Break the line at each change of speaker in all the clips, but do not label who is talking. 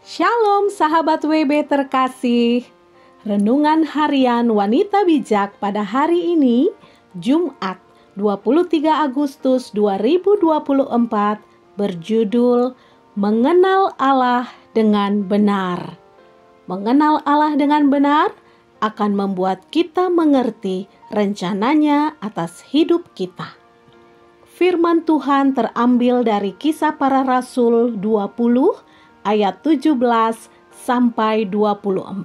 Shalom sahabat WB terkasih. Renungan harian wanita bijak pada hari ini, Jumat 23 Agustus 2024, berjudul Mengenal Allah dengan Benar. Mengenal Allah dengan benar akan membuat kita mengerti rencananya atas hidup kita. Firman Tuhan terambil dari Kisah Para Rasul 20 ayat 17 sampai 24.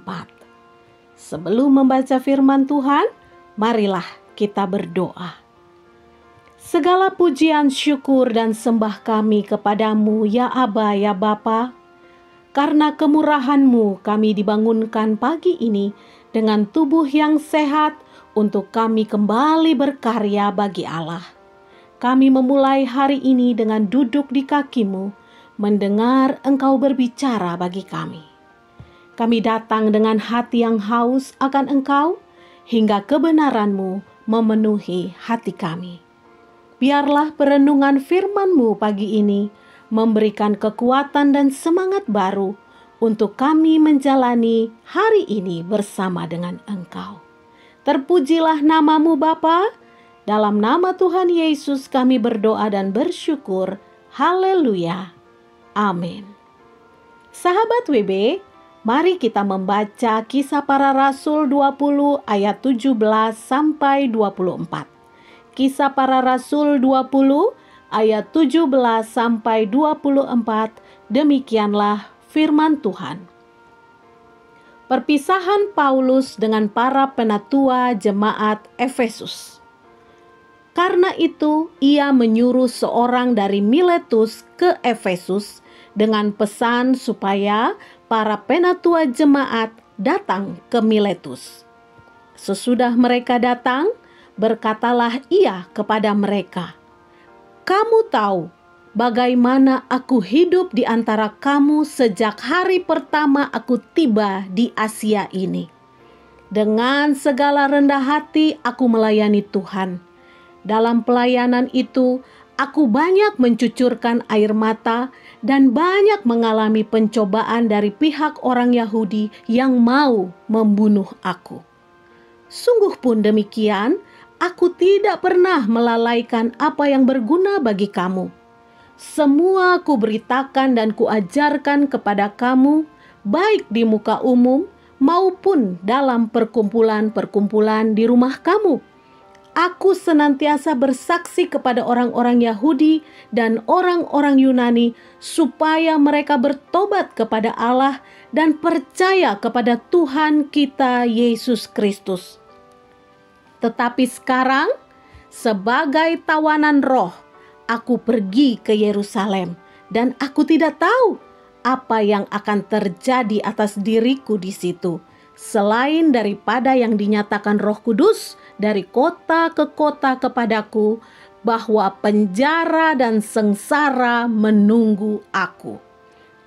Sebelum membaca firman Tuhan, marilah kita berdoa. Segala pujian, syukur, dan sembah kami kepadamu, ya Aba, ya Bapa. Karena kemurahan-Mu kami dibangunkan pagi ini dengan tubuh yang sehat untuk kami kembali berkarya bagi Allah. Kami memulai hari ini dengan duduk di kaki-Mu, mendengar Engkau berbicara bagi kami. Kami datang dengan hati yang haus akan Engkau, hingga kebenaran-Mu memenuhi hati kami. Biarlah perenungan firman-Mu pagi ini memberikan kekuatan dan semangat baru untuk kami menjalani hari ini bersama dengan Engkau. Terpujilah nama-Mu Bapa. Dalam nama Tuhan Yesus kami berdoa dan bersyukur. Haleluya. Amin. Sahabat WB, mari kita membaca Kisah Para Rasul 20 ayat 17 sampai 24. Kisah Para Rasul 20 ayat 17 sampai 24, demikianlah firman Tuhan. Perpisahan Paulus dengan para penatua jemaat Efesus. Karena itu, ia menyuruh seorang dari Miletus ke Efesus dengan pesan supaya para penatua jemaat datang ke Miletus. Sesudah mereka datang, berkatalah ia kepada mereka, "Kamu tahu bagaimana aku hidup di antara kamu sejak hari pertama aku tiba di Asia ini. Dengan segala rendah hati aku melayani Tuhan. Dalam pelayanan itu, aku banyak mencucurkan air mata dan banyak mengalami pencobaan dari pihak orang Yahudi yang mau membunuh aku. Sungguh pun demikian, aku tidak pernah melalaikan apa yang berguna bagi kamu. Semua kuberitakan dan kuajarkan kepada kamu, baik di muka umum maupun dalam perkumpulan-perkumpulan di rumah kamu. Aku senantiasa bersaksi kepada orang-orang Yahudi dan orang-orang Yunani supaya mereka bertobat kepada Allah dan percaya kepada Tuhan kita Yesus Kristus. Tetapi sekarang, sebagai tawanan roh, aku pergi ke Yerusalem dan aku tidak tahu apa yang akan terjadi atas diriku di situ, selain daripada yang dinyatakan Roh Kudus dari kota ke kota kepadaku, bahwa penjara dan sengsara menunggu aku.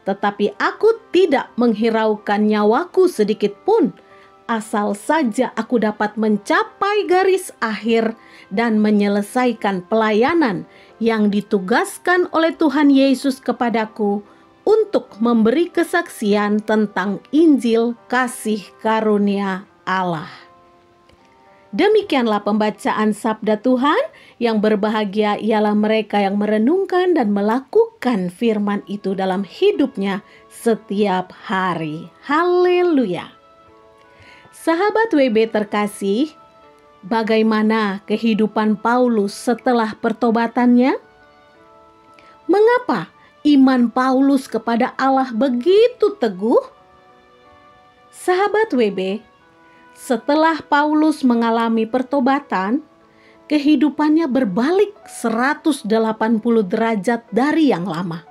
Tetapi aku tidak menghiraukan nyawaku sedikit pun, asal saja aku dapat mencapai garis akhir dan menyelesaikan pelayanan yang ditugaskan oleh Tuhan Yesus kepadaku untuk memberi kesaksian tentang Injil kasih karunia Allah." Demikianlah pembacaan sabda Tuhan. Yang berbahagia ialah mereka yang merenungkan dan melakukan firman itu dalam hidupnya setiap hari. Haleluya. Sahabat WB terkasih, bagaimana kehidupan Paulus setelah pertobatannya? Mengapa iman Paulus kepada Allah begitu teguh? Sahabat WB, setelah Paulus mengalami pertobatan, kehidupannya berbalik 180 derajat dari yang lama.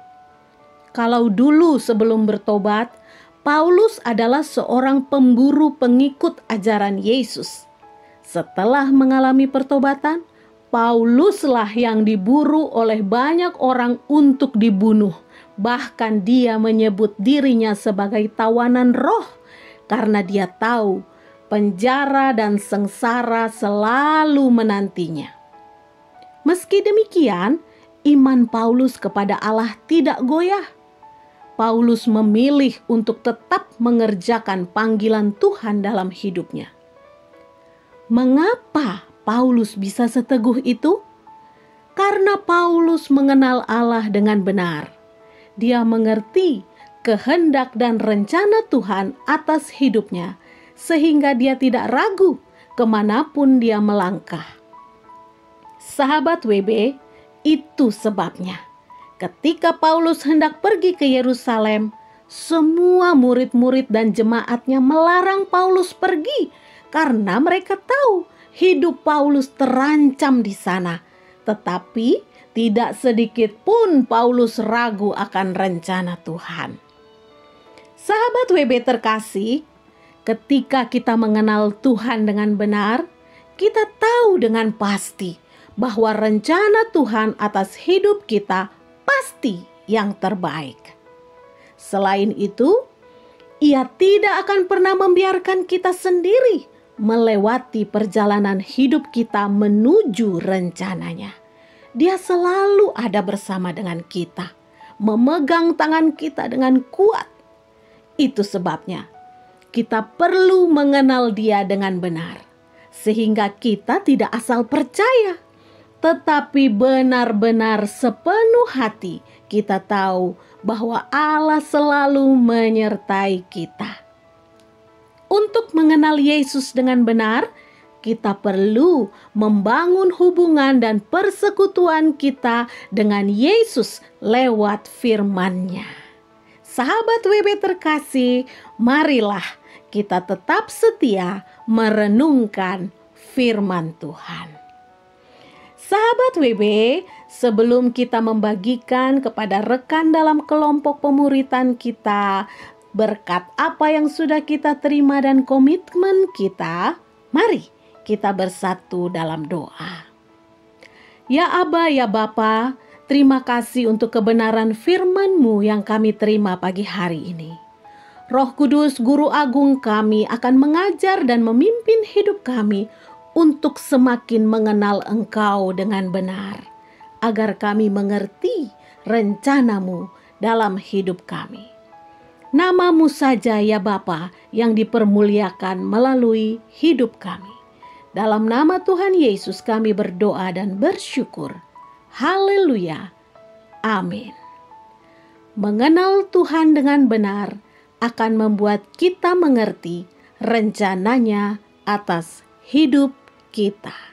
Kalau dulu sebelum bertobat, Paulus adalah seorang pemburu pengikut ajaran Yesus. Setelah mengalami pertobatan, Pauluslah yang diburu oleh banyak orang untuk dibunuh. Bahkan dia menyebut dirinya sebagai tawanan roh karena dia tahu penjara dan sengsara selalu menantinya. Meski demikian, iman Paulus kepada Allah tidak goyah. Paulus memilih untuk tetap mengerjakan panggilan Tuhan dalam hidupnya. Mengapa Paulus bisa seteguh itu? Karena Paulus mengenal Allah dengan benar. Dia mengerti kehendak dan rencana Tuhan atas hidupnya, sehingga dia tidak ragu kemanapun dia melangkah. Sahabat WB, itu sebabnya ketika Paulus hendak pergi ke Yerusalem, semua murid-murid dan jemaatnya melarang Paulus pergi karena mereka tahu hidup Paulus terancam di sana. Tetapi tidak sedikit pun Paulus ragu akan rencana Tuhan. Sahabat WB terkasih, ketika kita mengenal Tuhan dengan benar, kita tahu dengan pasti bahwa rencana Tuhan atas hidup kita pasti yang terbaik. Selain itu, Ia tidak akan pernah membiarkan kita sendiri melewati perjalanan hidup kita menuju rencananya. Dia selalu ada bersama dengan kita, memegang tangan kita dengan kuat. Itu sebabnya kita perlu mengenal Dia dengan benar, sehingga kita tidak asal percaya, tetapi benar-benar sepenuh hati kita tahu bahwa Allah selalu menyertai kita. Untuk mengenal Yesus dengan benar, kita perlu membangun hubungan dan persekutuan kita dengan Yesus lewat firman-Nya. Sahabat WB terkasih, marilah kita tetap setia merenungkan firman Tuhan. Sahabat WB, sebelum kita membagikan kepada rekan dalam kelompok pemuritan kita berkat apa yang sudah kita terima dan komitmen kita, mari kita bersatu dalam doa. Ya Aba, ya Bapa, terima kasih untuk kebenaran firman-Mu yang kami terima pagi hari ini. Roh Kudus, Guru Agung kami, akan mengajar dan memimpin hidup kami untuk semakin mengenal Engkau dengan benar, agar kami mengerti rencana-Mu dalam hidup kami. Nama-Mu saja ya Bapa yang dipermuliakan melalui hidup kami. Dalam nama Tuhan Yesus kami berdoa dan bersyukur. Haleluya. Amin. Mengenal Tuhan dengan benar akan membuat kita mengerti rencananya atas hidup kita.